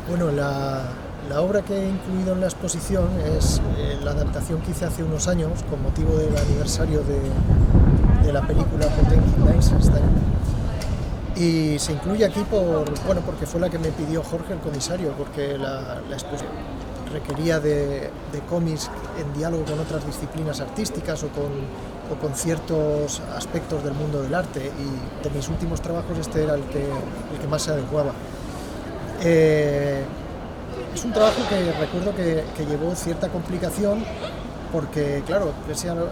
Bueno, la obra que he incluido en la exposición es la adaptación que hice hace unos años con motivo del aniversario de la película Potemkin Eisenstein. Y se incluye aquí porque fue la que me pidió Jorge, el comisario, porque la exposición requería de cómics en diálogo con otras disciplinas artísticas o con ciertos aspectos del mundo del arte, y de mis últimos trabajos este era el que más se adecuaba. Es un trabajo que recuerdo que llevó cierta complicación porque, claro, pese a lo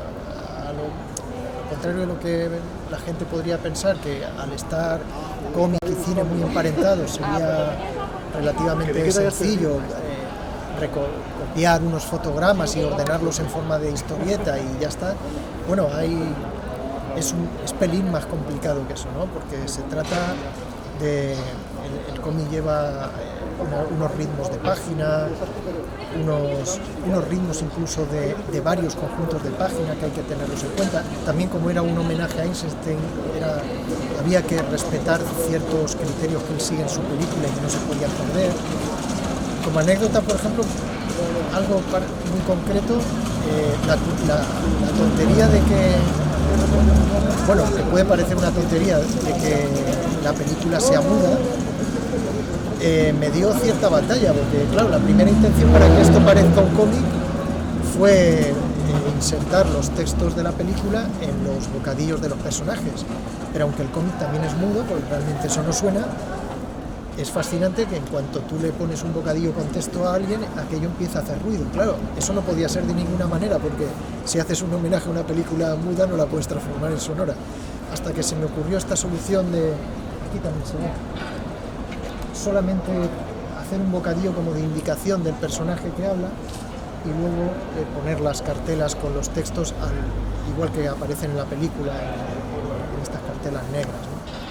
contrario de lo que la gente podría pensar, que al estar cómic y cine muy emparentados sería relativamente sencillo copiar unos fotogramas y ordenarlos en forma de historieta y ya está. Bueno, es pelín más complicado que eso, ¿no? Porque se trata de... El cómic lleva unos ritmos de página, unos ritmos incluso de varios conjuntos de página que hay que tenerlos en cuenta. También, como era un homenaje a Eisenstein, había que respetar ciertos criterios que él sigue en su película y que no se podían perder. Como anécdota, por ejemplo, algo muy concreto, la tontería de que, bueno, que puede parecer una tontería de que la película sea muda, me dio cierta batalla, porque claro, la primera intención para que esto parezca un cómic fue insertar los textos de la película en los bocadillos de los personajes, pero aunque el cómic también es mudo, porque realmente eso no suena, es fascinante que en cuanto tú le pones un bocadillo con texto a alguien, aquello empieza a hacer ruido. Claro, eso no podía ser de ninguna manera, porque si haces un homenaje a una película muda no la puedes transformar en sonora. Hasta que se me ocurrió esta solución de... Aquí también se ve. Solamente hacer un bocadillo como de indicación del personaje que habla y luego poner las cartelas con los textos igual que aparecen en la película, en estas cartelas negras, ¿no?